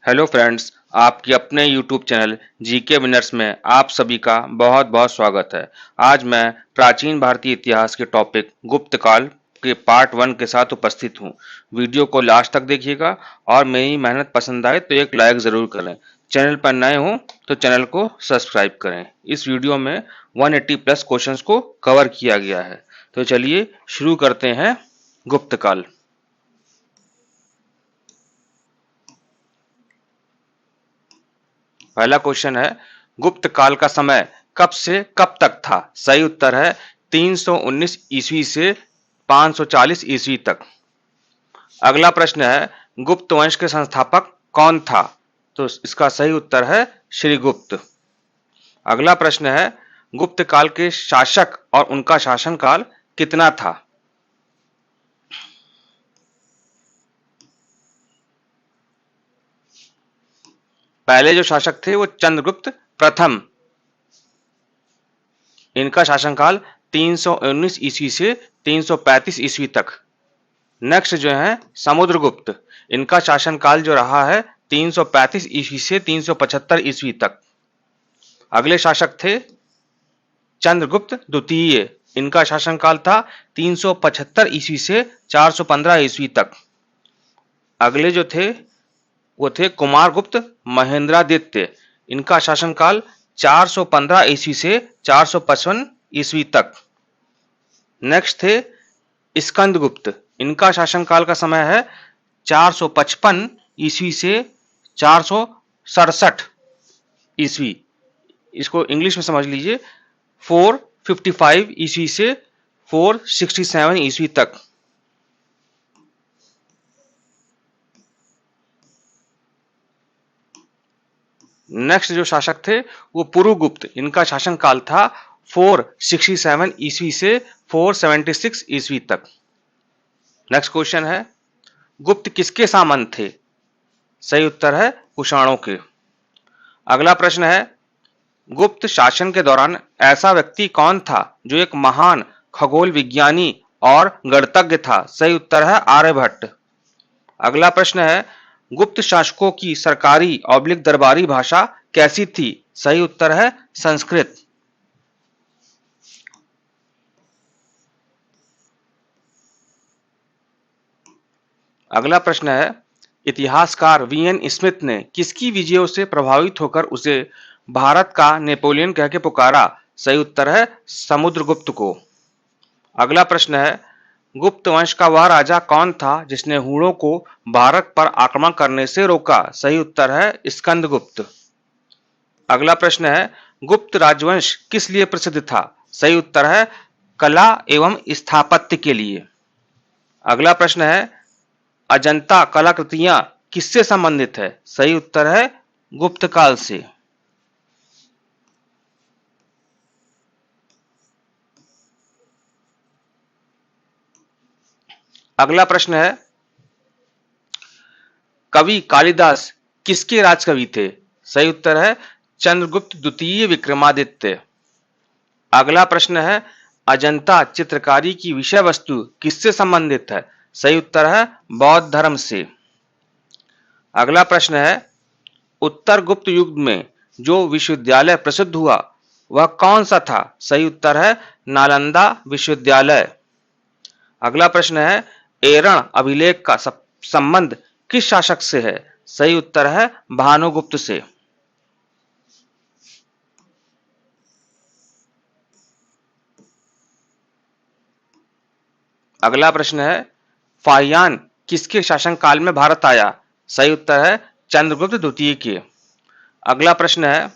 Hello friends, आपके अपने YouTube channel GK winners में आप सभी का बहुत बहुत स्वागत है। आज मैं प्राचीन भारतीय इतिहास के टॉपिक गुप्त काल के पार्ट 1 के साथ उपस्थित हूँ। वीडियो को लास्ट तक देखिएगा और मेरी मेहनत पसंद आए तो एक लाइक ज़रूर करें। चैनल पर नए हो तो चैनल को सब्सक्राइब करें। इस वीडियो में 180 प्लस क्वेश्चंस को कवर किया गया है। तो चलिए शुरू करते हैं गुप्त काल। पहला क्वेश्चन है, गुप्त काल का समय कब से कब तक था? सही उत्तर है 319 ईस्वी से 540 ईस्वी तक। अगला प्रश्न है, गुप्त वंश के संस्थापक कौन था? तो इसका सही उत्तर है श्रीगुप्त। अगला प्रश्न है, गुप्त काल के शासक और उनका शासनकाल कितना था? पहले जो शासक थे वो चंद्रगुप्त प्रथम। इनका शासनकाल 319 ईस्वी से 335 ईस्वी तक। नेक्स्ट जो है समुद्रगुप्त, इनका शासनकाल जो रहा है 335 ईस्वी से 375 ईस्वी तक। अगले शासक थे चंद्रगुप्त द्वितीय, इनका शासनकाल था 375 ईस्वी से 415 ईस्वी तक। अगले जो थे वो थे कुमारगुप्त महेंद्रादित्य, इनका शासनकाल 415 ईस्वी से 455 ईस्वी तक। नेक्स्ट थे स्कंदगुप्त, इनका शासनकाल का समय है 455 ईस्वी से 467 ईस्वी। इसको इंग्लिश में समझ लीजिए 455 ईस्वी से 467 ईस्वी तक। नेक्स्ट जो शासक थे वो पुरुगुप्त, इनका शासनकाल था 467 ईस्वी से 476 ईस्वी तक। नेक्स्ट क्वेश्चन है, गुप्त किसके सामंत थे? सही उत्तर है कुषाणों के। अगला प्रश्न है, गुप्त शासन के दौरान ऐसा व्यक्ति कौन था जो एक महान खगोल विज्ञानी और गणितज्ञ था? सही उत्तर है आर्यभट्ट। अगला प्रश्न है, गुप्त शासकों की सरकारी ऑब्लिक दरबारी भाषा कैसी थी? सही उत्तर है संस्कृत। अगला प्रश्न है, इतिहासकार वीएन स्मिथ ने किसकी विजयों से प्रभावित होकर उसे भारत का नेपोलियन कह के पुकारा? सही उत्तर है समुद्रगुप्त को। अगला प्रश्न है, गुप्त वंश का वह राजा कौन था जिसने हूणों को भारत पर आक्रमण करने से रोका? सही उत्तर है स्कंदगुप्त। अगला प्रश्न है, गुप्त राजवंश किस लिए प्रसिद्ध था? सही उत्तर है कला एवं स्थापत्य के लिए। अगला प्रश्न है, अजंता कलाकृतियां किससे संबंधित है? सही उत्तर है गुप्त काल से। अगला प्रश्न है, कवि कालिदास किसके राजकवि थे? सही उत्तर है चंद्रगुप्त द्वितीय विक्रमादित्य। अगला प्रश्न है, अजंता चित्रकारी की विषय वस्तु किससे संबंधित है? सही उत्तर है बौद्ध धर्म से। अगला प्रश्न है, उत्तर गुप्त युग में जो विश्वविद्यालय प्रसिद्ध हुआ वह कौन सा था? सही उत्तर है नालंदा विश्वविद्यालय। अगला प्रश्न है, एरण अभिलेख का संबंध किस शासक से है? सही उत्तर है भानुगुप्त से। अगला प्रश्न है, फाहियान किसके शासनकाल में भारत आया? सही उत्तर है चंद्रगुप्त द्वितीय के। अगला प्रश्न है,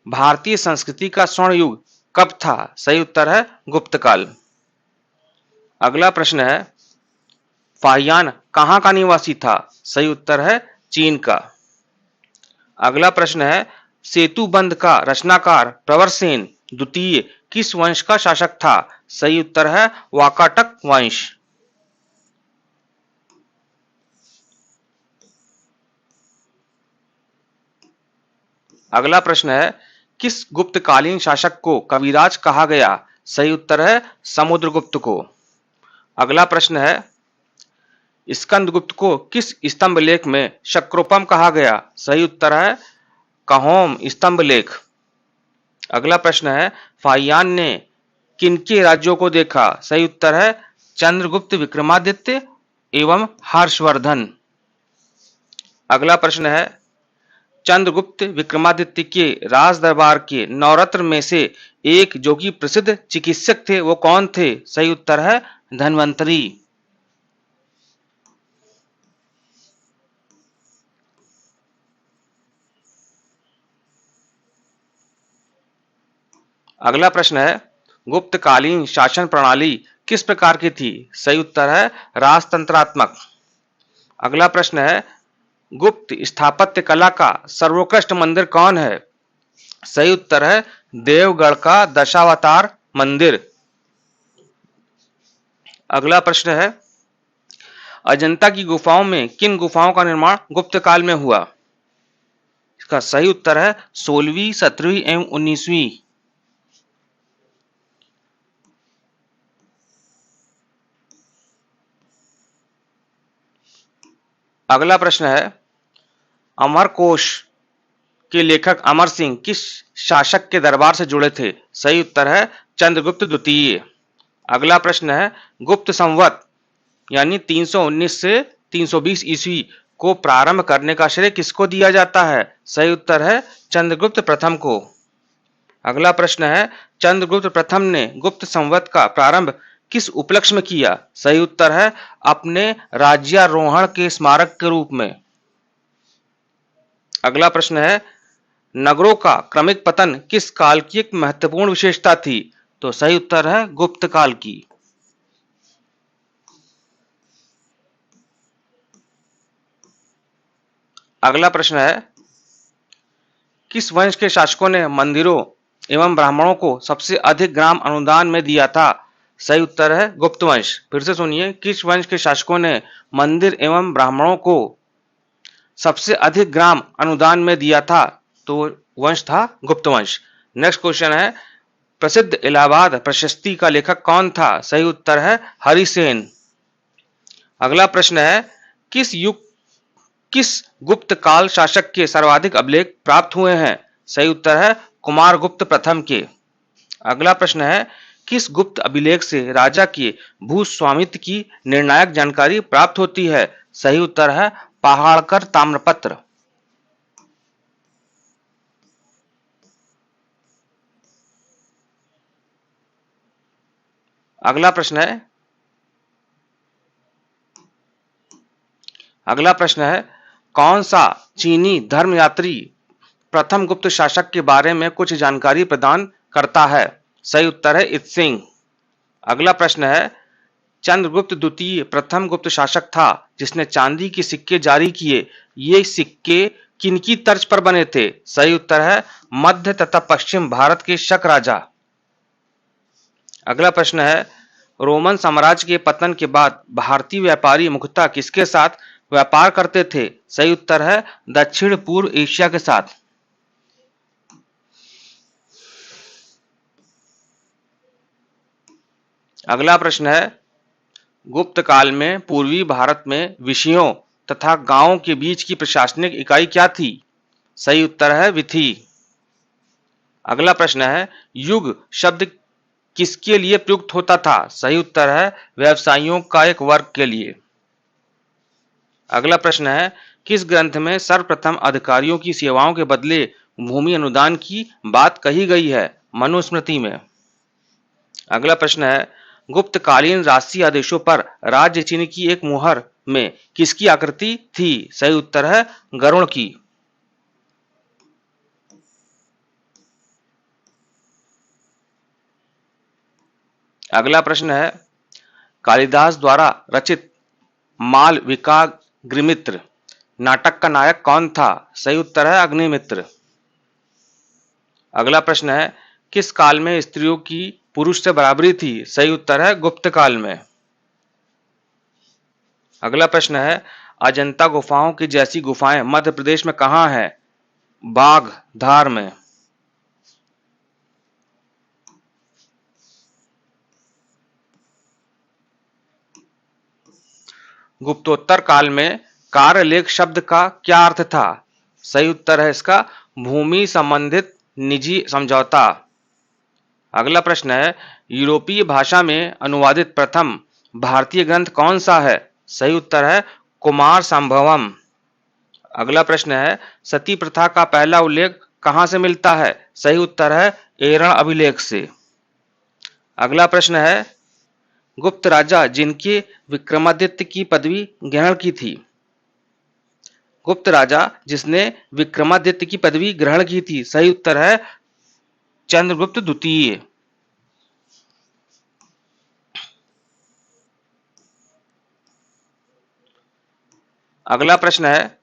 भारतीय संस्कृति का स्वर्ण युग कब था? सही उत्तर है गुप्त काल। अगला प्रश्न है, फाहियान कहां का निवासी था? सही उत्तर है चीन का। अगला प्रश्न है, सेतु बंध का रचनाकार प्रवरसेन द्वितीय किस वंश का शासक था? सही उत्तर है वाकाटक वंश। अगला प्रश्न है, किस गुप्तकालीन शासक को कविराज कहा गया? सही उत्तर है समुद्रगुप्त को। अगला प्रश्न है, स्कंदगुप्त को किस स्तंभ लेख में शक्रोपम कहा गया? सही उत्तर है कहोम स्तंभ लेख। अगला प्रश्न है फाहियान ने किनके राज्यों को देखा? सही उत्तर है चंद्रगुप्त विक्रमादित्य एवं हर्षवर्धन। अगला प्रश्न है चंद्रगुप्त विक्रमादित्य के राज दरबार के नवरत्न में से एक जो कि प्रसिद्ध चिकित्सक थे वो कौन थे? सही उत्तर है धन्वंतरी। अगला प्रश्न है गुप्तकालीन शासन प्रणाली किस प्रकार की थी? सही उत्तर है राजतंत्रात्मक। अगला प्रश्न है गुप्त स्थापत्य कला का सर्वोत्कृष्ट मंदिर कौन है? सही उत्तर है देवगढ़ का दशावतार मंदिर। अगला प्रश्न है अजंता की गुफाओं में किन गुफाओं का निर्माण गुप्त काल में हुआ? इसका सही उत्तर है 16वीं 17वीं एवं 19वीं। अगला प्रश्न है अमरकोश के लेखक अमर सिंह किस शासक के दरबार से जुड़े थे? सही उत्तर है चंद्रगुप्त द्वितीय। अगला प्रश्न है गुप्त संवत यानी 319 से 320 ईस्वी को प्रारंभ करने का श्रेय किसको दिया जाता है? सही उत्तर है चंद्रगुप्त प्रथम को। अगला प्रश्न है चंद्रगुप्त प्रथम ने गुप्त संवत का प्रारंभ किस उपलक्ष्य में किया? सही उत्तर है अपने राज्यारोहण के स्मारक के रूप में। अगला प्रश्न है नगरों का क्रमिक पतन किस काल की एक महत्वपूर्ण विशेषता थी? तो सही उत्तर है गुप्त काल की। अगला प्रश्न है किस वंश के शासकों ने मंदिरों एवं ब्राह्मणों को सबसे अधिक ग्राम अनुदान में दिया था? सही उत्तर है गुप्त वंश। फिर से सुनिए किस वंश के शासकों ने मंदिर एवं ब्राह्मणों को सबसे अधिक ग्राम अनुदान में दिया था? तो वंश था गुप्त वंश। नेक्स्ट क्वेश्चन है प्रसिद्ध इलाहाबाद प्रशस्ति का लेखक कौन था? सही उत्तर है हरिसेन। अगला प्रश्न है किस युग किस गुप्त काल शासक के सर्वाधिक अभिलेख प्राप्त हुए हैं? सही उत्तर है कुमारगुप्त प्रथम के। अगला प्रश्न है किस गुप्त अभिलेख से राजा के भूस्वामित्व की निर्णायक जानकारी प्राप्त होती है? सही उत्तर है पहाड़कर ताम्रपत्र। अगला प्रश्न है कौन सा चीनी धर्मयात्री प्रथम गुप्त शासक के बारे में कुछ जानकारी प्रदान करता है? सही उत्तर है इत्सिंग। अगला प्रश्न है चंद्रगुप्त द्वितीय प्रथम गुप्त शासक था जिसने चांदी के सिक्के जारी किए। ये सिक्के किनकी तर्ज पर बने थे? सही उत्तर है मध्य तथा पश्चिम भारत के शक राजा। अगला प्रश्न है रोमन साम्राज्य के पतन के बाद भारतीय व्यापारी मुख्यतः किसके साथ व्यापार करते थे? सही उत्तर है दक्षिण पूर्व एशिया के साथ। अगला प्रश्न है गुप्त काल में पूर्वी भारत में विषयों तथा गांवों के बीच की प्रशासनिक इकाई क्या थी? सही उत्तर है विथि। अगला प्रश्न है युग शब्द किसके लिए प्रयुक्त होता था? सही उत्तर है व्यवसायियों का एक वर्ग के लिए। अगला प्रश्न है किस ग्रंथ में सर्वप्रथम अधिकारियों की सेवाओं के बदले भूमि अनुदान की बात कही गई है? मनुस्मृति में। अगला प्रश्न है गुप्तकालीन राष्ट्रीय आदेशों पर राज्य चिन्ह की एक मुहर में किसकी आकृति थी? सही उत्तर है गरुड़ की। अगला प्रश्न है कालिदास द्वारा रचित मालविकाग्निमित्र नाटक का नायक कौन था? सही उत्तर है अग्निमित्र। अगला प्रश्न है किस काल में स्त्रियों की पुरुष से बराबरी थी? सही उत्तर है गुप्त काल में। अगला प्रश्न है अजंता गुफाओं की जैसी गुफाएं मध्य प्रदेश में कहां है? बाघ धार में। गुप्तोत्तर काल में कार्यलेख शब्द का क्या अर्थ था? सही उत्तर है इसका भूमि संबंधित निजी समझौता। अगला प्रश्न है यूरोपीय भाषा में अनुवादित प्रथम भारतीय ग्रंथ कौन सा है? सही उत्तर है कुमार संभवम। अगला प्रश्न है सती प्रथा का पहला उल्लेख कहां से मिलता है? सही उत्तर है एरण अभिलेख से। अगला प्रश्न है गुप्त राजा जिनके विक्रमादित्य की पदवी ग्रहण की थी। गुप्त राजा जिसने विक्रमादित्य की पदवी ग्रहण की थी। सही उत्तर है चंद्रगुप्त द्वितीय। अगला प्रश्न है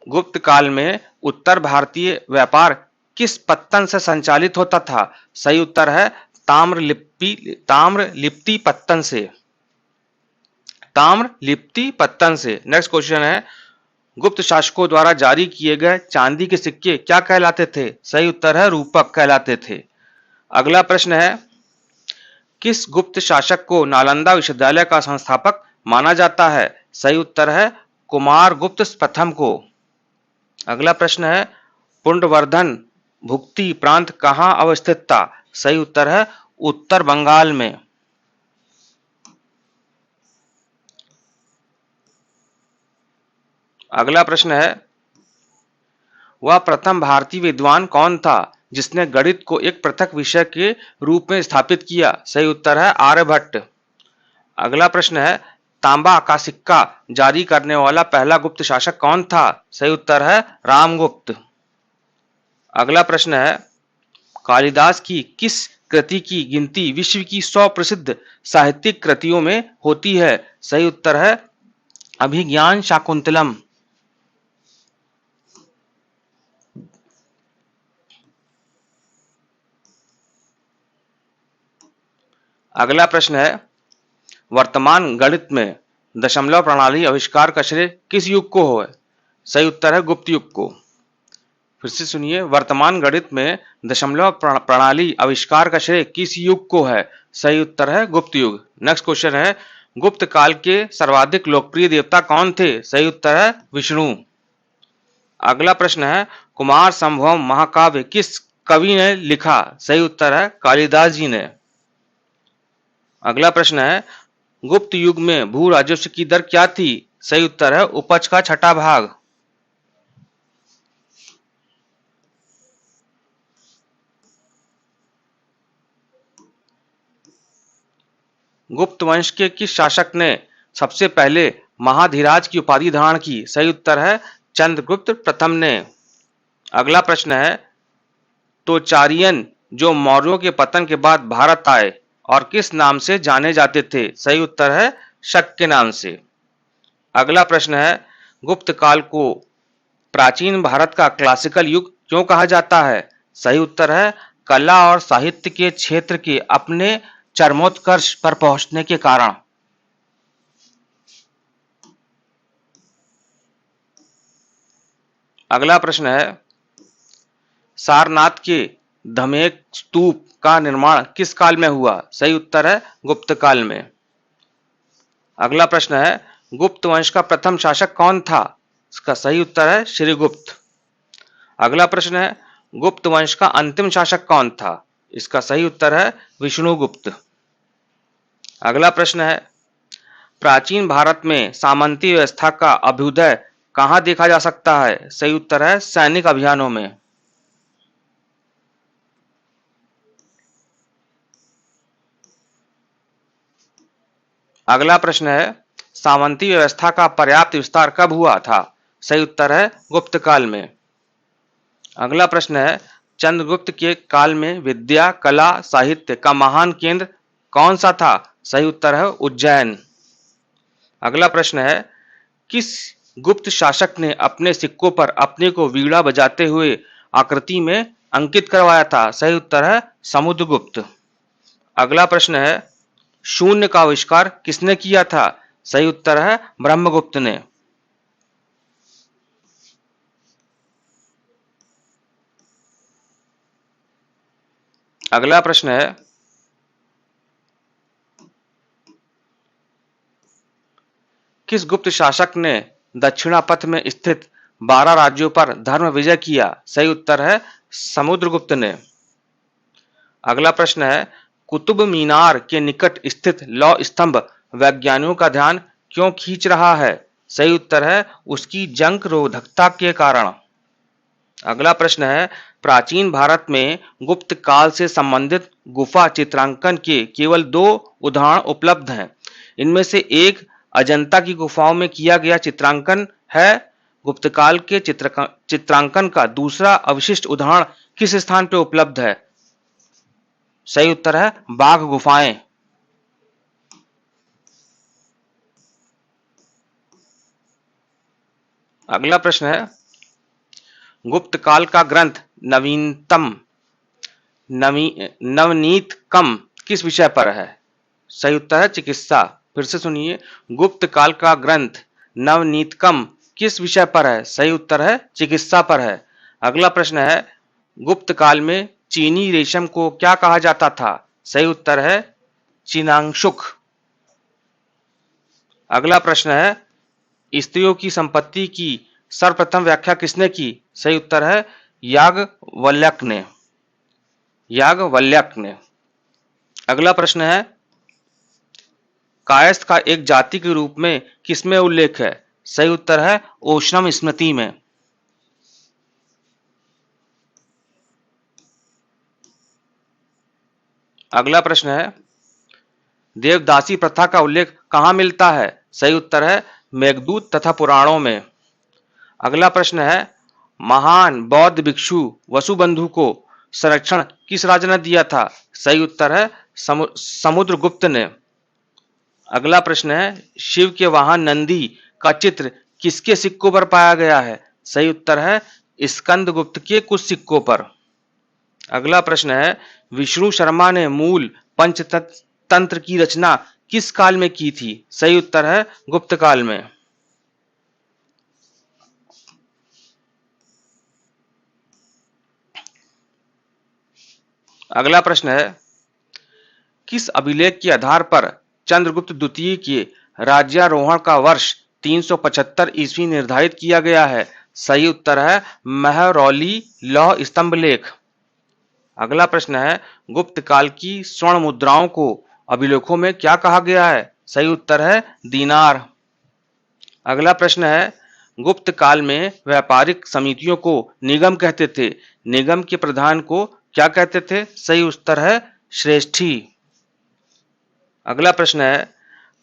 गुप्त काल में उत्तर भारतीय व्यापार किस पत्तन से संचालित होता था? सही उत्तर है ताम्रलिप्ति पत्तन से। ताम्रलिप्ति पत्तन से। नेक्स्ट क्वेश्चन है गुप्त शासकों द्वारा जारी किए गए चांदी के सिक्के क्या कहलाते थे? सही उत्तर है रूपक कहलाते थे। अगला प्रश्न है किस गुप्त शासक को नालंदा विश्वविद्यालय का संस्थापक माना जाता है? सही उत्तर है कुमारगुप्त प्रथम को। अगला प्रश्न है पुंडवर्धन भुक्ति प्रांत कहां अवस्थित था? सही उत्तर है उत्तर बंगाल में। अगला प्रश्न है वह प्रथम भारतीय विद्वान कौन था जिसने गणित को एक पृथक विषय के रूप में स्थापित किया? सही उत्तर है आर्यभट्ट। अगला प्रश्न है तांबा का सिक्का जारी करने वाला पहला गुप्त शासक कौन था? सही उत्तर है रामगुप्त। अगला प्रश्न है कालिदास की किस कृति की गिनती विश्व की 100 प्रसिद्ध साहित्यिक कृतियों में होती है? सही उत्तर है अभिज्ञान शाकुंतलम। अगला प्रश्न है वर्तमान गणित में दशमलव प्रणाली आविष्कार का श्रेय किस युग को है? सही उत्तर है गुप्त युग को। फिर से सुनिए वर्तमान गणित में दशमलव प्रणाली आविष्कार का श्रेय किस युग को है? सही उत्तर है गुप्त युग। नेक्स्ट क्वेश्चन है गुप्त काल के सर्वाधिक लोकप्रिय देवता कौन थे? सही उत्तर है विष्णु। अगला प्रश्न है कुमार संभवम महाकाव्य किस कवि ने लिखा? सही उत्तर है कालिदास जी ने। अगला प्रश्न है गुप्त युग में भू राजस्व की दर क्या थी? सही उत्तर है उपज का छठा भाग। गुप्त वंश के किस शासक ने सबसे पहले महाधीराज की उपाधि धारण की? सही उत्तर है चंद्रगुप्त प्रथम ने। अगला प्रश्न है तोचारियन जो मौर्यों के पतन के बाद भारत आए और किस नाम से जाने जाते थे? सही उत्तर है शक के नाम से। अगला प्रश्न है गुप्त काल को प्राचीन भारत का क्लासिकल युग क्यों कहा जाता है? सही उत्तर है कला और साहित्य के क्षेत्र के अपने चरमोत्कर्ष पर पहुंचने के कारण। अगला प्रश्न है सारनाथ के धमेक स्तूप का निर्माण किस काल में हुआ? सही उत्तर है गुप्त काल में। अगला प्रश्न है गुप्त वंश का प्रथम शासक कौन था? इसका सही उत्तर है श्रीगुप्त। अगला प्रश्न है गुप्त वंश का अंतिम शासक कौन था? इसका सही उत्तर है विष्णुगुप्त। अगला प्रश्न है प्राचीन भारत में सामंती व्यवस्था का अभ्युदय कहां देखा जा सकता है? सही उत्तर है सैनिक अभियानों में। अगला प्रश्न है सामंती व्यवस्था का पर्याप्त विस्तार कब हुआ था? सही उत्तर है गुप्त काल में। अगला प्रश्न है चंद्रगुप्त के काल में विद्या कला साहित्य का महान केंद्र कौन सा था? सही उत्तर है उज्जैन। अगला प्रश्न है किस गुप्त शासक ने अपने सिक्कों पर अपने को वीणा बजाते हुए आकृति में अंकित करवाया था? सही उत्तर है समुद्रगुप्त। अगला प्रश्न है शून्य का आविष्कार किसने किया था? सही उत्तर है ब्रह्मगुप्त ने। अगला प्रश्न है किस गुप्त शासक ने दक्षिणापथ में स्थित 12 राज्यों पर धर्म विजय किया? सही उत्तर है समुद्रगुप्त ने। अगला प्रश्न है, कुतुब मीनार के निकट स्थित लौह स्तंभ वैज्ञानिकों का ध्यान क्यों खींच रहा है? सही उत्तर है उसकी जंग रोधकता के कारण। अगला प्रश्न है, प्राचीन भारत में गुप्त काल से संबंधित गुफा चित्रांकन के केवल 2 उदाहरण उपलब्ध हैं। इनमें से एक अजंता की गुफाओं में किया गया चित्रांकन है। गुप्त काल के चित्रांकन का दूसरा अवशिष्ट उदाहरण किस स्थान पर उपलब्ध है? सही उत्तर है बाघ गुफाएं। अगला प्रश्न है, गुप्त काल का ग्रंथ नवनीतकम किस विषय पर है? सही उत्तर है चिकित्सा। फिर से सुनिए, गुप्त काल का ग्रंथ नवनीतकम किस विषय पर है? सही उत्तर है चिकित्सा पर है। अगला प्रश्न है, गुप्त काल में चीनी रेशम को क्या कहा जाता था? सही उत्तर है चिनांगशुक। अगला प्रश्न है, स्त्रियों की संपत्ति की सर्वप्रथम व्याख्या किसने की? सही उत्तर है याज्ञवल्क्य ने। अगला प्रश्न है, कायस्थ का एक जाति के रूप में किसमें उल्लेख है? सही उत्तर है ओशनम स्मृति में। अगला प्रश्न है, देवदासी प्रथा का उल्लेख कहां मिलता है? सही उत्तर है मेघदूत तथा पुराणों में। अगला प्रश्न है, महान बौद्ध भिक्षु वसुबंधु को संरक्षण किस राजा ने दिया था? सही उत्तर है समुद्रगुप्त ने। अगला प्रश्न है, शिव के वाहन नंदी का चित्र किसके सिक्कों पर पाया गया है? सही उत्तर है स्कंदगुप्त के कुछ सिक्कों पर। अगला प्रश्न है, विष्णु शर्मा ने मूल पंचतंत्र की रचना किस काल में की थी? सही उत्तर है गुप्त काल में। अगला प्रश्न है, किस अभिलेख के आधार पर चंद्रगुप्त द्वितीय के राज्यारोहण का वर्ष 375 ईस्वी निर्धारित किया गया है? सही उत्तर है महरौली लौह स्तंभ लेख। अगला प्रश्न है, गुप्त काल की स्वर्ण मुद्राओं को अभिलेखों में क्या कहा गया है? सही उत्तर है दीनार। अगला प्रश्न है, गुप्त काल में व्यापारिक समितियों को निगम कहते थे। निगम के प्रधान को क्या कहते थे? सही उत्तर है श्रेष्ठी। अगला प्रश्न है,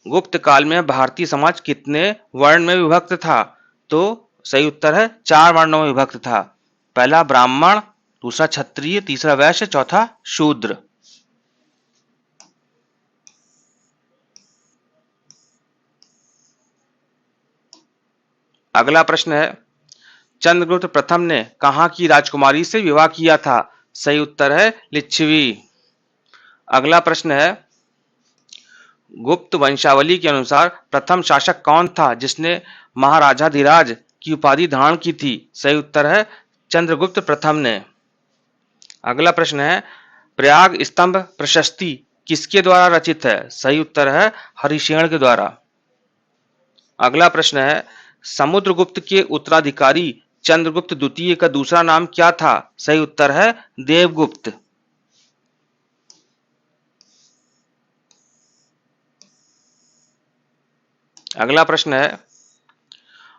गुप्त काल में भारतीय समाज कितने वर्ण में विभक्त था? तो सही उत्तर है 4 वर्णों में विभक्त था। पहला ब्राह्मण, दूसरा क्षत्रिय, तीसरा वैश्य, चौथा शूद्र। अगला प्रश्न है, चंद्रगुप्त प्रथम ने कहां की राजकुमारी से विवाह किया था? सही उत्तर है लिच्छवी। अगला प्रश्न है, गुप्त वंशावली के अनुसार प्रथम शासक कौन था जिसने महाराजाधिराज की उपाधि धारण की थी? सही उत्तर है चंद्रगुप्त प्रथम ने। अगला प्रश्न है, प्रयाग स्तंभ प्रशस्ति किसके द्वारा रचित है? सही उत्तर है हरिशेन के द्वारा। अगला प्रश्न है, समुद्रगुप्त के उत्तराधिकारी चंद्रगुप्त द्वितीय का दूसरा नाम क्या था? सही उत्तर है देवगुप्त। अगला प्रश्न है,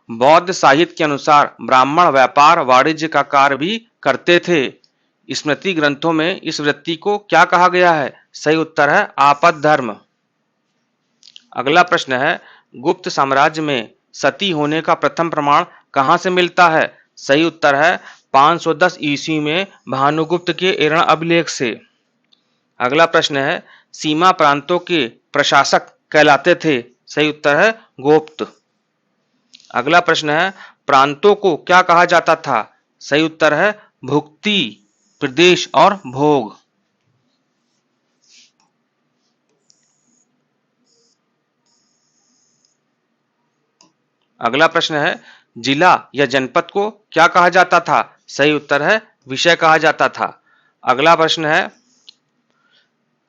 बौद्ध साहित्य के अनुसार ब्राह्मण व्यापार वाणिज्य का कार्य भी करते थे। स्मृति ग्रंथों में इस वृत्ति को क्या कहा गया है? सही उत्तर है आपद धर्म। अगला प्रश्न है, गुप्त साम्राज्य में सती होने का प्रथम प्रमाण कहां से मिलता है? सही उत्तर है 510 ईस्वी में भानुगुप्त के एरण अभिलेख से। अगला प्रश्न है, सीमा प्रांतों के प्रशासक कहलाते थे? सही उत्तर है गोप्त। अगला प्रश्न है, प्रांतों को क्या कहा जाता था? सही उत्तर है भुक्ति, प्रदेश और भोग। अगला प्रश्न है, जिला या जनपद को क्या कहा जाता था? सही उत्तर है विषय कहा जाता था। अगला प्रश्न है,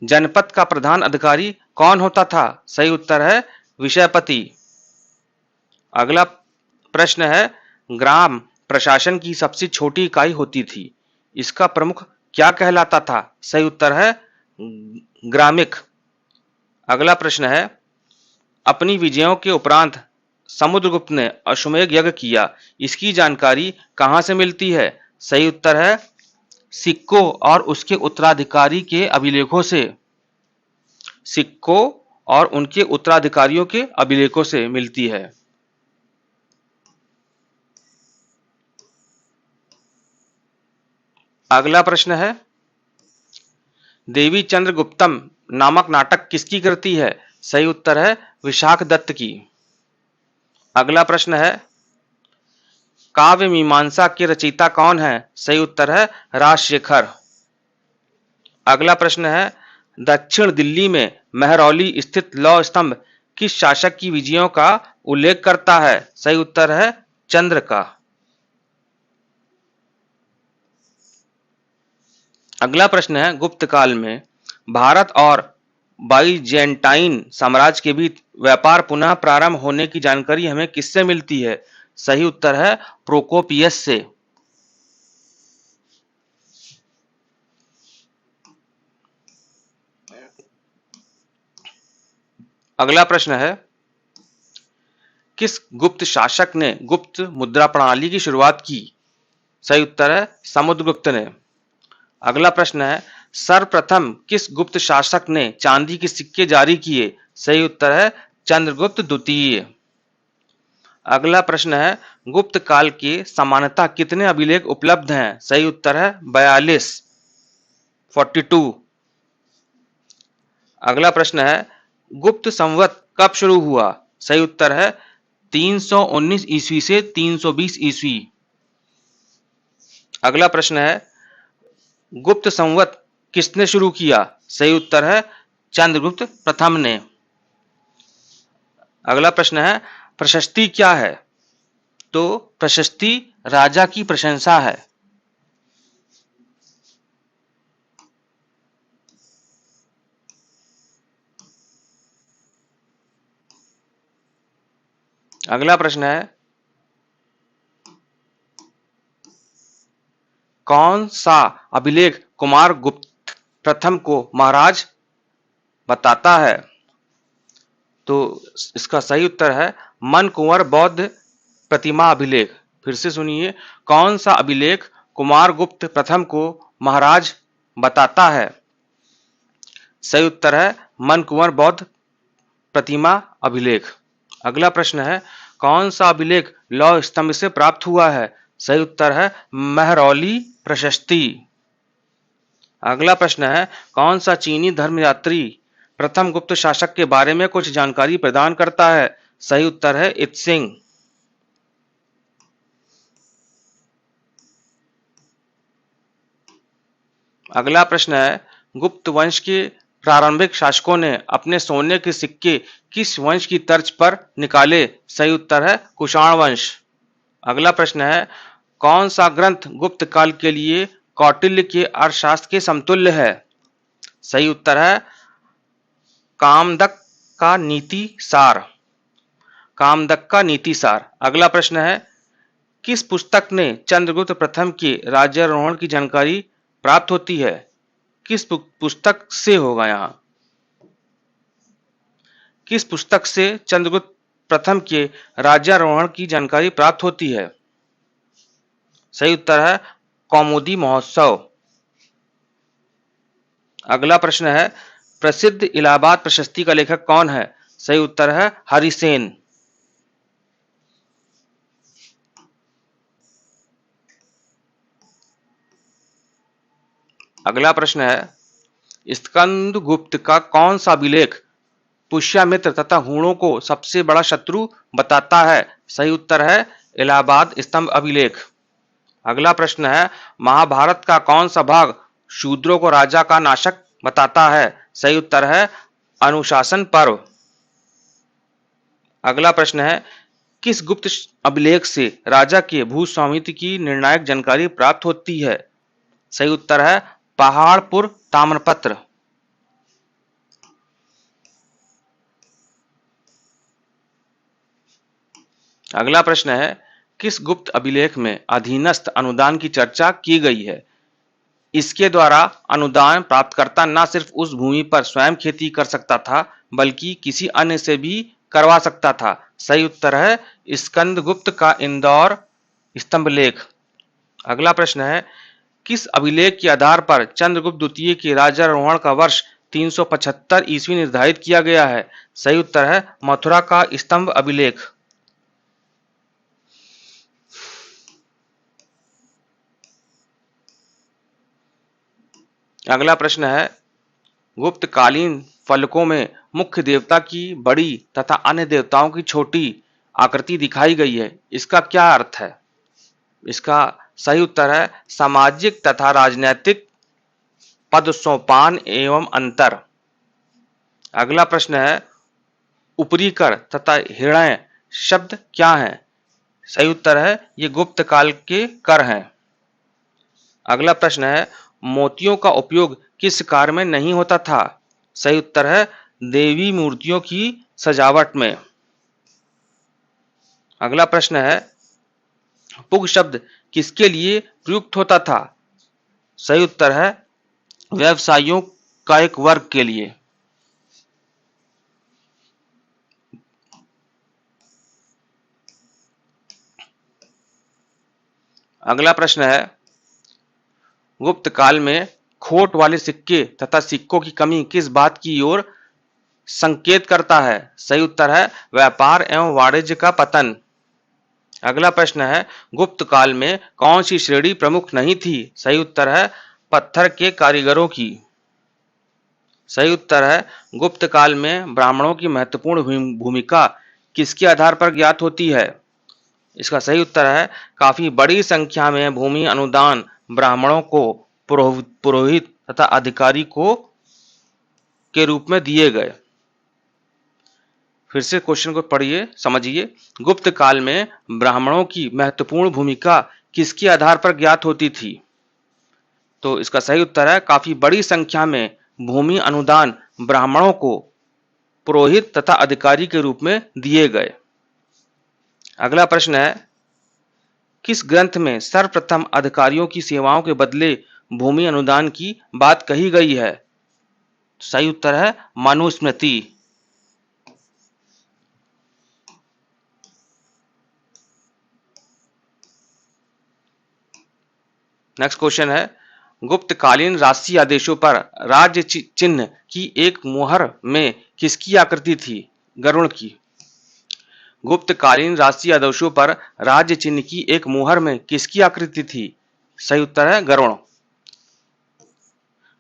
जनपद का प्रधान अधिकारी कौन होता था? सही उत्तर है विषयपति। अगला प्रश्न है, ग्राम प्रशासन की सबसे छोटी इकाई होती थी, इसका प्रमुख क्या कहलाता था? सही उत्तर है ग्रामिक। अगला प्रश्न है, अपनी विजयों के उपरांत समुद्रगुप्त ने अश्वमेध यज्ञ किया, इसकी जानकारी कहां से मिलती है? सही उत्तर है सिक्कों और उसके उत्तराधिकारी के अभिलेखों से। सिक्कों और उनके उत्तराधिकारियों के अभिलेखों से मिलती है। अगला प्रश्न है, देवी चंद्रगुप्तम नामक नाटक किसकी कृति है? सही उत्तर है विशाख दत्त की। अगला प्रश्न है, काव्य मीमांसा के रचयिता कौन है? सही उत्तर है राजशेखर। अगला प्रश्न है, दक्षिण दिल्ली में महरौली स्थित लौह स्तंभ किस शासक की विजयों का उल्लेख करता है? सही उत्तर है चंद्र का। अगला प्रश्न है, गुप्त काल में भारत और बाइजेंटाइन साम्राज्य के बीच व्यापार पुनः प्रारंभ होने की जानकारी हमें किससे मिलती है? सही उत्तर है प्रोकोपियस से। अगला प्रश्न है, किस गुप्त शासक ने गुप्त मुद्रा प्रणाली की शुरुआत की? सही उत्तर है समुद्रगुप्त ने। अगला प्रश्न है, सर्वप्रथम किस गुप्त शासक ने चांदी के सिक्के जारी किए? सही उत्तर है चंद्रगुप्त द्वितीय। अगला प्रश्न है, गुप्त काल के सामान्यतः कितने अभिलेख उपलब्ध हैं? सही उत्तर है 42, 42। अगला प्रश्न है, गुप्त संवत कब शुरू हुआ? सही उत्तर है 319 ईस्वी से 320 ईस्वी। अगला प्रश्न है, गुप्त संवत किसने शुरू किया? सही उत्तर है चंद्रगुप्त प्रथम ने। अगला प्रश्न है, प्रशस्ति क्या है? तो प्रशस्ति राजा की प्रशंसा है। अगला प्रश्न है, कौन सा अभिलेख कुमार गुप्त प्रथम को महाराज बताता है? तो इसका सही उत्तर है मन कुंवर बौद्ध प्रतिमा अभिलेख। फिर से सुनिए, कौन सा अभिलेख कुमार गुप्त प्रथम को महाराज बताता है? सही उत्तर है मन कुंवर बौद्ध प्रतिमा अभिलेख। अगला प्रश्न है, कौन सा अभिलेख लौह स्तंभ से प्राप्त हुआ है? सही उत्तर है महरौली प्रशस्ति। अगला प्रश्न है, कौन सा चीनी धर्मयात्री प्रथम गुप्त शासक के बारे में कुछ जानकारी प्रदान करता है? सही उत्तर है इत्सिंग। अगला प्रश्न है, गुप्त वंश के प्रारंभिक शासकों ने अपने सोने के सिक्के किस वंश की तर्ज पर निकाले? सही उत्तर है कुषाण वंश। अगला प्रश्न है, कौन सा ग्रंथ गुप्त काल के लिए कौटिल्य के अर्थशास्त्र के समतुल्य है? सही उत्तर है कामदक का नीति सार। कामदक का नीति सार। अगला प्रश्न है, किस पुस्तक ने चंद्रगुप्त प्रथम के राज्यारोहण की जानकारी प्राप्त होती है? किस पुस्तक से होगा यहां? किस पुस्तक से चंद्रगुप्त प्रथम के राज्यारोहण की जानकारी प्राप्त होती है? सही उत्तर है कौमुदी महोत्सव। अगला प्रश्न है, प्रसिद्ध इलाहाबाद प्रशस्ति का लेखक कौन है? सही उत्तर है हरिसेन। अगला प्रश्न है, स्कंदगुप्त का कौन सा अभिलेख पुष्यमित्र तथा हूणों को सबसे बड़ा शत्रु बताता है? सही उत्तर है इलाहाबाद स्तंभ अभिलेख। अगला प्रश्न है, महाभारत का कौन सा भाग शूद्रों को राजा का नाशक बताता है? सही उत्तर है अनुशासन पर्व। अगला प्रश्न है, किस गुप्त अभिलेख से राजा के भूस्वामित्व की निर्णायक जानकारी प्राप्त होती है? सही उत्तर है पहाड़पुर ताम्रपत्र। अगला प्रश्न है, किस गुप्त अभिलेख में अधीनस्थ अनुदान की चर्चा की गई है? इसके द्वारा अनुदान प्राप्तकर्ता न सिर्फ उस भूमि पर स्वयं खेती कर सकता था, बल्कि किसी अन्य से भी करवा सकता था। सही उत्तर है स्कंदगुप्त का इंदौर स्तंभलेख। अगला प्रश्न है, किस अभिलेख के आधार पर चंद्रगुप्त द्वितीय के राज्यारोहण का वर्ष 375 ईस्वी निर्धारित किया गया है? सही उत्तर है मथुरा का स्तंभ अभिलेख। अगला प्रश्न है, गुप्तकालीन फलकों में मुख्य देवता की बड़ी तथा अन्य देवताओं की छोटी आकृति दिखाई गई है, इसका क्या अर्थ है? इसका सही उत्तर है सामाजिक तथा राजनैतिक पद सोपान एवं अंतर। अगला प्रश्न है, ऊपरी कर तथा हृदय शब्द क्या है? सही उत्तर है ये गुप्त काल के कर हैं। अगला प्रश्न है, मोतियों का उपयोग किस कार्य में नहीं होता था? सही उत्तर है देवी मूर्तियों की सजावट में। अगला प्रश्न है, पुग शब्द किसके लिए प्रयुक्त होता था? सही उत्तर है व्यवसायियों का एक वर्ग के लिए। अगला प्रश्न है, गुप्त काल में खोट वाले सिक्के तथा सिक्कों की कमी किस बात की ओर संकेत करता है? सही उत्तर है व्यापार एवं वाणिज्य का पतन। अगला प्रश्न है, गुप्त काल में कौन सी श्रेणी प्रमुख नहीं थी? सही उत्तर है पत्थर के कारीगरों की। सही उत्तर है गुप्त काल में ब्राह्मणों की महत्वपूर्ण भूमिका किसके आधार पर ज्ञात होती है? इसका सही उत्तर है काफी बड़ी संख्या में भूमि अनुदान ब्राह्मणों को पुरोहित तथा अधिकारी को के रूप में दिए गए। फिर से क्वेश्चन को पढ़िए, समझिए। गुप्त काल में ब्राह्मणों की महत्वपूर्ण भूमिका किसके आधार पर ज्ञात होती थी? तो इसका सही उत्तर है काफी बड़ी संख्या में भूमि अनुदान ब्राह्मणों को पुरोहित तथा अधिकारी के रूप में दिए गए। अगला प्रश्न है, किस ग्रंथ में सर्वप्रथम अधिकारियों की सेवाओं के बदले भूमि अनुदान की बात कही गई है? सही उत्तर है मनुस्मृति। नेक्स्ट क्वेश्चन है, गुप्तकालीन राष्ट्रीय आदेशों पर राज्य चिन्ह की एक मुहर में किसकी आकृति थी? गरुड़ की। गुप्तकालीन राष्ट्रीय आदेशों पर राज्य चिन्ह की एक मुहर में किसकी आकृति थी? सही उत्तर है गरुड़।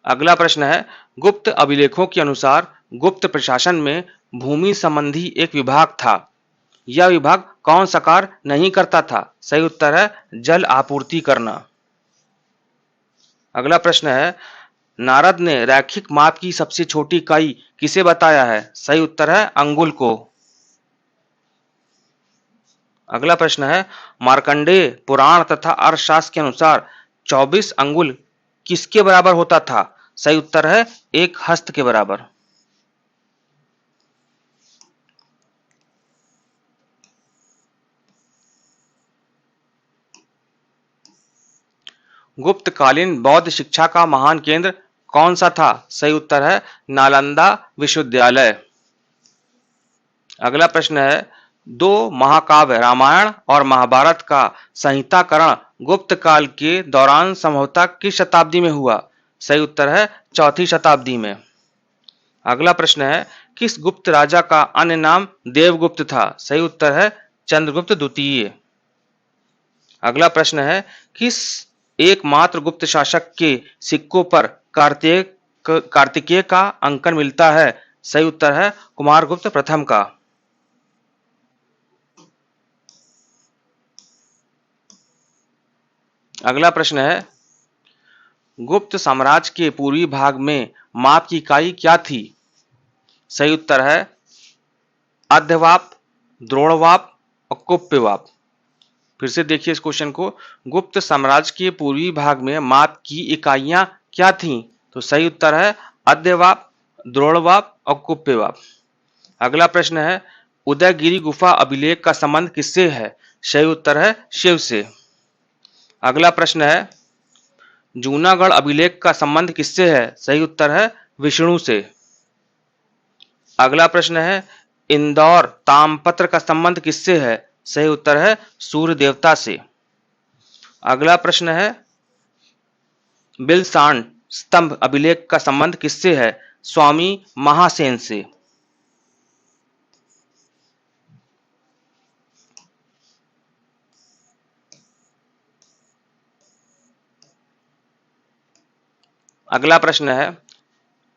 अगला प्रश्न है, गुप्त अभिलेखों के अनुसार गुप्त प्रशासन में भूमि संबंधी एक विभाग था। यह विभाग कौन सा कार्य नहीं करता था? सही उत्तर है जल आपूर्ति करना। अगला प्रश्न है, नारद ने रैखिक माप की सबसे छोटी इकाई किसे बताया है? सही उत्तर है अंगुल को। अगला प्रश्न है, मार्कंडेय पुराण तथा अर्थशास्त्र के अनुसार 24 अंगुल किसके बराबर होता था? सही उत्तर है एक हस्त के बराबर। गुप्तकालीन बौद्ध शिक्षा का महान केंद्र कौन सा था? सही उत्तर है नालंदा विश्वविद्यालय। अगला प्रश्न है, दो महाकाव्य रामायण और महाभारत का संहिताकरण गुप्त काल के दौरान संभवतः किस शताब्दी में हुआ? सही उत्तर है 4वीं शताब्दी में। अगला प्रश्न है, किस गुप्त राजा का अन्य नाम देवगुप्त था? सही उत्तर है चंद्रगुप्त द्वितीय। अगला प्रश्न है, किस एकमात्र गुप्त शासक के सिक्कों पर कार्तिकेय का अंकन मिलता है? सही उत्तर है कुमारगुप्त प्रथम का। अगला प्रश्न है, गुप्त साम्राज्य के पूर्वी भाग में माप की इकाई क्या थी? सही उत्तर है अध्यवाप, द्रोणवाप और कुप्यवाप। फिर से देखिए इस क्वेश्चन को, गुप्त साम्राज्य के पूर्वी भाग में माप की इकाइयां क्या थीं? तो सही उत्तर है अध्यवाप, द्रोणवाप और कुप्यवाप। अगला प्रश्न है, उदयगिरि गुफा अभिलेख का संबंध किससे है? सही उत्तर है शिव से। अगला प्रश्न है, जूनागढ़ अभिलेख का संबंध किससे है? सही उत्तर है विष्णु से। अगला प्रश्न है, इंदौर ताम्रपत्र का संबंध किससे है? सही उत्तर है सूर्य देवता से। अगला प्रश्न है, बिलसान स्तंभ अभिलेख का संबंध किससे है? स्वामी महासेन से। अगला प्रश्न है,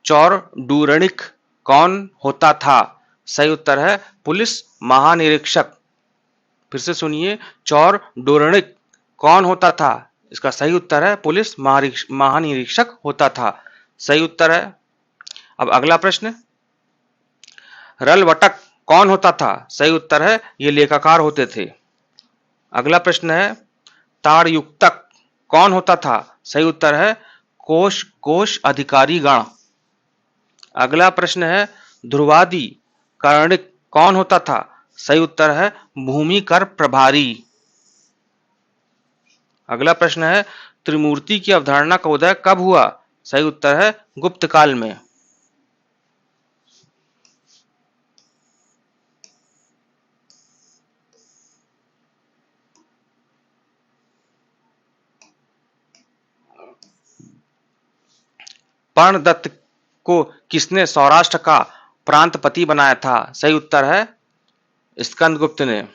चौड़ूरणिक कौन होता था? सही उत्तर है पुलिस महानिरीक्षक। फिर से सुनिए, चौड़ूरणिक कौन होता था? इसका सही उत्तर है पुलिस महानिरीक्षक होता था। सही उत्तर है। अब अगला प्रश्न, रलवटक कौन होता था? सही उत्तर है ये लेखाकार होते थे। अगला प्रश्न है, ताड़युक्तक कौन होता था? सही उत्तर है कोष अधिकारी गण। अगला प्रश्न है, ध्रुवादी कर्णिक कौन होता था? सही उत्तर है भूमि कर प्रभारी। अगला प्रश्न है, त्रिमूर्ति की अवधारणा का उदय कब हुआ? सही उत्तर है गुप्त काल में। पर्णदत्त को किसने सौराष्ट्र का प्रांतपति बनाया था? सही उत्तर है स्कंदगुप्त ने।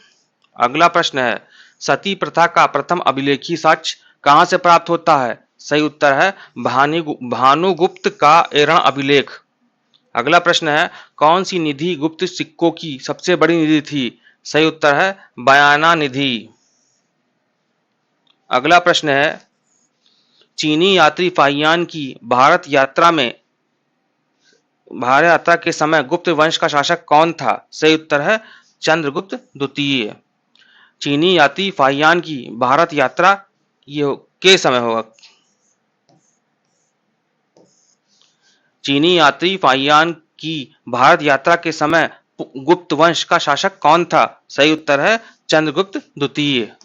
अगला प्रश्न है, सती प्रथा का प्रथम अभिलेखी साक्ष्य कहां से प्राप्त होता है? सही उत्तर है भानुगुप्त का एरण अभिलेख। अगला प्रश्न है, कौन सी निधि गुप्त सिक्कों की सबसे बड़ी निधि थी? सही उत्तर है बयाना निधि। अगला प्रश्न है, चीनी यात्री फाहियान की भारत यात्रा के समय गुप्त वंश का शासक कौन था? सही उत्तर है चंद्रगुप्त द्वितीय। चीनी यात्री फाहियान की भारत यात्रा के समय होगा। चीनी यात्री फाहियान की भारत यात्रा के समय गुप्त वंश का शासक कौन था? सही उत्तर है चंद्रगुप्त द्वितीय।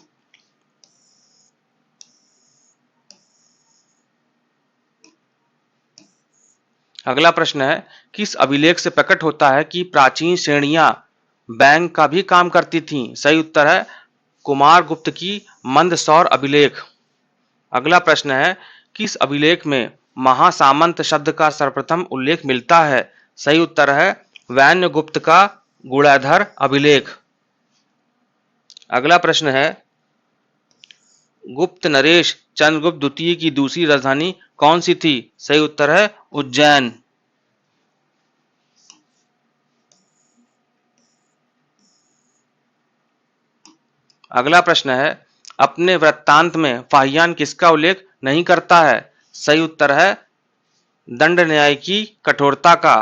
अगला प्रश्न है, किस अभिलेख से प्रकट होता है कि प्राचीन श्रेणियां बैंक का भी काम करती थीं? सही उत्तर है कुमारगुप्त की मंदसौर अभिलेख। अगला प्रश्न है, किस अभिलेख में महासामंत शब्द का सर्वप्रथम उल्लेख मिलता है? सही उत्तर है वैन्यगुप्त का गुणाधर अभिलेख। अगला प्रश्न है, गुप्त नरेश चंद्रगुप्त द्वितीय की दूसरी राजधानी कौन सी थी? सही उत्तर है उज्जैन। अगला प्रश्न है, अपने वृत्तांत में फाहियान किसका उल्लेख नहीं करता है? सही उत्तर है दंड न्याय की कठोरता का।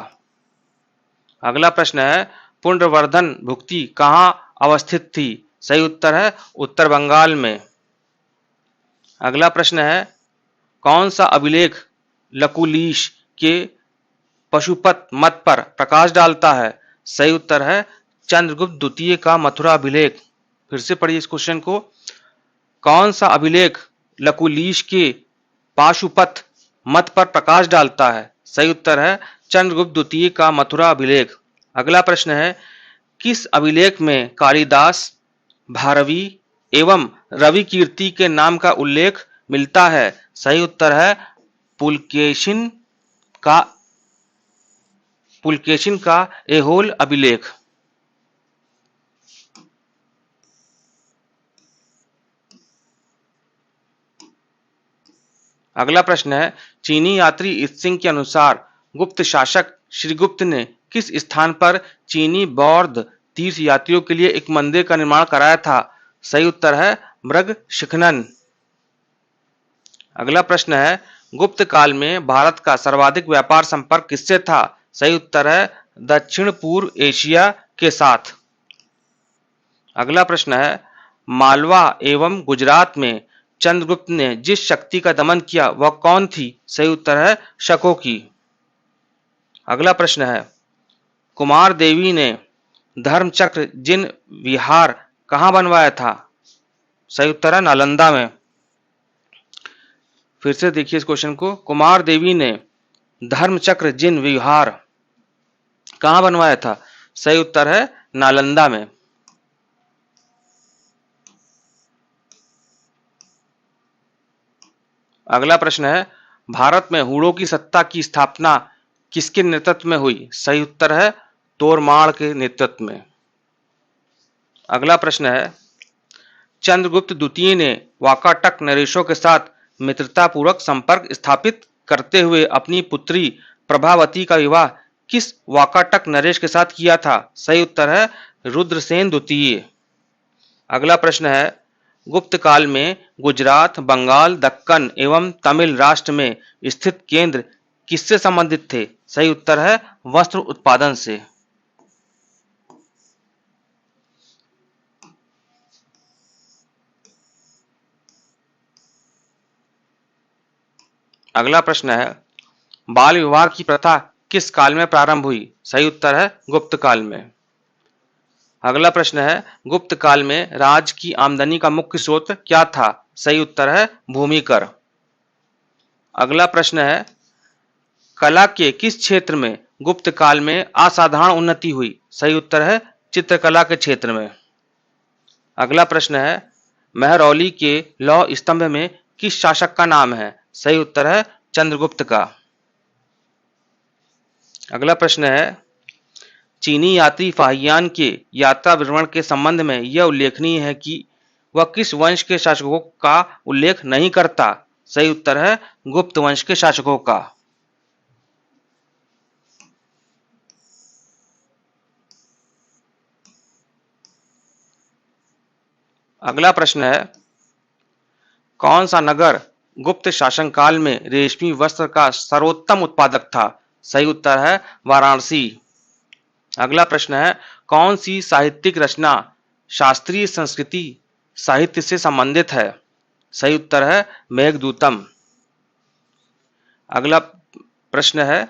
अगला प्रश्न है, पुंड्रवर्धन भुक्ति कहां अवस्थित थी? सही उत्तर है उत्तर बंगाल में। अगला प्रश्न है, कौन सा अभिलेख लकुलीश के पशुपत मत पर प्रकाश डालता है? सही उत्तर है चंद्रगुप्त द्वितीय का मथुरा अभिलेख। फिर से पढ़िए इस क्वेश्चन को, कौन सा अभिलेख लकुलीश के पाशुपत मत पर प्रकाश डालता है? सही उत्तर है चंद्रगुप्त द्वितीय का मथुरा अभिलेख। अगला प्रश्न है, किस अभिलेख में कालिदास, भारवी एवं रवि कीर्ति के नाम का उल्लेख मिलता है? सही उत्तर है पुलकेशिन का एहोल अभिलेख। अगला प्रश्न है, चीनी यात्री इत्सिंग के अनुसार गुप्त शासक श्रीगुप्त ने किस स्थान पर चीनी बौद्ध तीर्थ यात्रियों के लिए एक मंदिर का निर्माण कराया था? सही उत्तर है मृग शिखनन। अगला प्रश्न है, गुप्त काल में भारत का सर्वाधिक व्यापार संपर्क किससे था? सही उत्तर है दक्षिण पूर्व एशिया के साथ। अगला प्रश्न है, मालवा एवं गुजरात में चंद्रगुप्त ने जिस शक्ति का दमन किया वह कौन थी? सही उत्तर है शकों की। अगला प्रश्न है, कुमार देवी ने धर्मचक्र जिन विहार कहाँ बनवाया था? सही उत्तर है नालंदा में। फिर से देखिए इस क्वेश्चन को, कुमार देवी ने धर्मचक्र जिन विहार कहाँ बनवाया था? सही उत्तर है नालंदा में। अगला प्रश्न है, भारत में हूणों की सत्ता की स्थापना किसके नेतृत्व में हुई? सही उत्तर है तोरमाड़ के नेतृत्व में। अगला प्रश्न है, चंद्रगुप्त द्वितीय ने वाकाटक नरेशों के साथ मित्रतापूर्वक संपर्क स्थापित करते हुए अपनी पुत्री प्रभावती का विवाह किस वाकाटक नरेश के साथ किया था? सही उत्तर है रुद्रसेन द्वितीय। अगला प्रश्न है, गुप्त काल में गुजरात, बंगाल, दक्कन एवं तमिल राष्ट्र में स्थित केंद्र किससे संबंधित थे? सही उत्तर है वस्त्र उत्पादन से। अगला प्रश्न है, बाल विवाह की प्रथा किस काल में प्रारंभ हुई? सही उत्तर है गुप्त काल में। अगला प्रश्न है, गुप्त काल में राज्य की आमदनी का मुख्य स्रोत क्या था? सही उत्तर है भूमि कर। अगला प्रश्न है, कला के किस क्षेत्र में गुप्त काल में असाधारण उन्नति हुई? सही उत्तर है चित्रकला के क्षेत्र में। अगला प्रश्न है, महरौली के लौह स्तंभ में किस शासक का नाम है? सही उत्तर है चंद्रगुप्त का। अगला प्रश्न है, चीनी यात्री फाहियान के यात्रा विवरण के संबंध में यह उल्लेखनीय है कि वह किस वंश के शासकों का उल्लेख नहीं करता? सही उत्तर है गुप्त वंश के शासकों का। अगला प्रश्न है, कौन सा नगर गुप्त शासनकाल में रेशमी वस्त्र का सर्वोत्तम उत्पादक था? सही उत्तर है वाराणसी। अगला प्रश्न है, कौन सी साहित्यिक रचना शास्त्रीय संस्कृति साहित्य से संबंधित है? सही उत्तर है मेघदूतम। अगला प्रश्न है,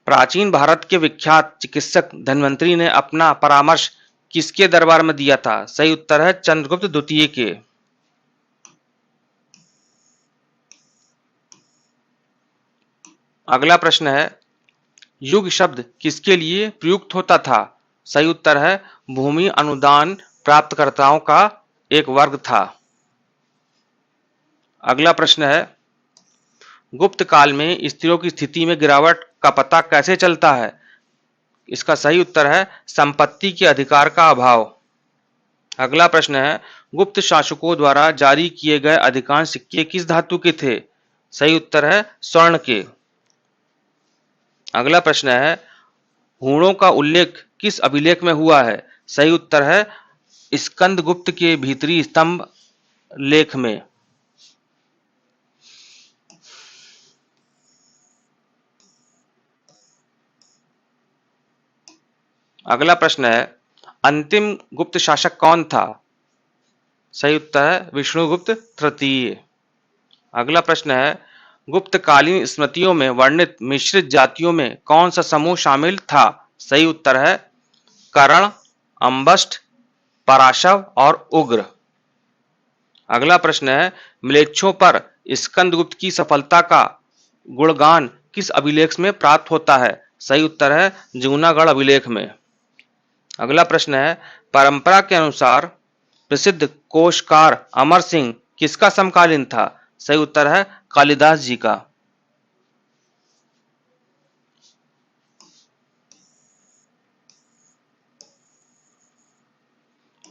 प्राचीन भारत के विख्यात चिकित्सक धन्वंतरी ने अपना परामर्श किसके दरबार में दिया था? सही उत्तर है चंद्रगुप्त द्वितीय के। अगला प्रश्न है, युग शब्द किसके लिए प्रयुक्त होता था? सही उत्तर है भूमि अनुदान प्राप्तकर्ताओं का एक वर्ग था। अगला प्रश्न है, गुप्त काल में स्त्रियों की स्थिति में गिरावट का पता कैसे चलता है? इसका सही उत्तर है संपत्ति के अधिकार का अभाव। अगला प्रश्न है, गुप्त शासकों द्वारा जारी किए गए अधिकांश सिक्के किस धातु के थे? सही उत्तर है स्वर्ण के। अगला प्रश्न है, हूणों का उल्लेख किस अभिलेख में हुआ है? सही उत्तर है स्कंदगुप्त के भीतरी स्तंभ लेख में। अगला प्रश्न है, अंतिम गुप्त शासक कौन था? सही उत्तर है विष्णुगुप्त तृतीय। अगला प्रश्न है, गुप्तकालीन स्मृतियों में वर्णित मिश्रित जातियों में कौन सा समूह शामिल था? सही उत्तर है कर्ण, अंबष्ट, पराशव और उग्र। अगला प्रश्न है, म्लेच्छों पर स्कंदगुप्त की सफलता का गुणगान किस अभिलेख में प्राप्त होता है? सही उत्तर है जूनागढ़ अभिलेख में। अगला प्रश्न है, परंपरा के अनुसार प्रसिद्ध कोशकार अमर सिंह किसका समकालीन था? सही उत्तर है कालिदास जी का।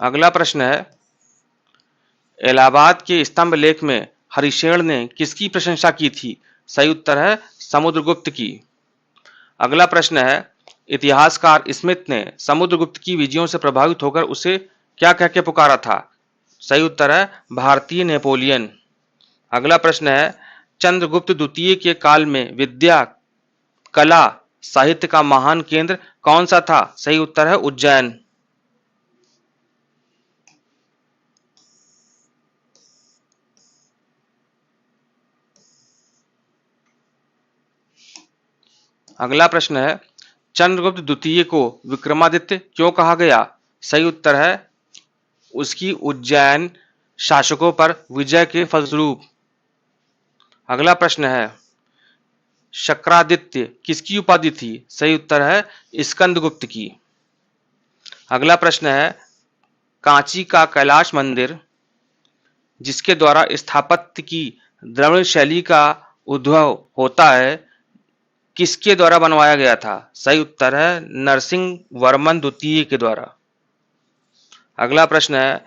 अगला प्रश्न है, इलाहाबाद के स्तंभ लेख में हरिशेन ने किसकी प्रशंसा की थी? सही उत्तर है समुद्रगुप्त की। अगला प्रश्न है, इतिहासकार स्मिथ ने समुद्रगुप्त की विजयों से प्रभावित होकर उसे क्या कह के पुकारा था? सही उत्तर है भारतीय नेपोलियन। अगला प्रश्न है, चंद्रगुप्त द्वितीय के काल में विद्या, कला, साहित्य का महान केंद्र कौन सा था? सही उत्तर है उज्जैन। अगला प्रश्न है, चंद्रगुप्त द्वितीय को विक्रमादित्य क्यों कहा गया? सही उत्तर है उसकी उज्जैन शासकों पर विजय के फलस्वरूप। अगला प्रश्न है शक्रादित्य किसकी उपाधि थी? सही उत्तर है स्कंदगुप्त की। अगला प्रश्न है कांची का कैलाश मंदिर जिसके द्वारा स्थापत्य की द्रविड़ शैली का उद्भव होता है किसके द्वारा बनवाया गया था? सही उत्तर है नरसिंह वर्मन द्वितीय के द्वारा। अगला प्रश्न है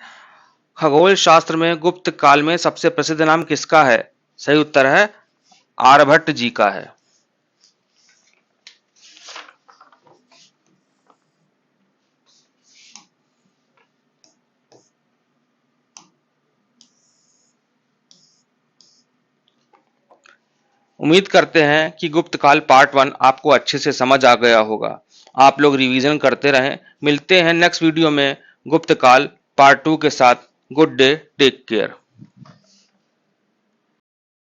खगोल शास्त्र में गुप्त काल में सबसे प्रसिद्ध नाम किसका है? सही उत्तर है आर्यभट्ट जी का है। उम्मीद करते हैं कि गुप्त काल पार्ट 1 आपको अच्छे से समझ आ गया होगा। आप लोग रिवीजन करते रहें। मिलते हैं नेक्स्ट वीडियो में गुप्त काल पार्ट 2 के साथ। Good day, take care.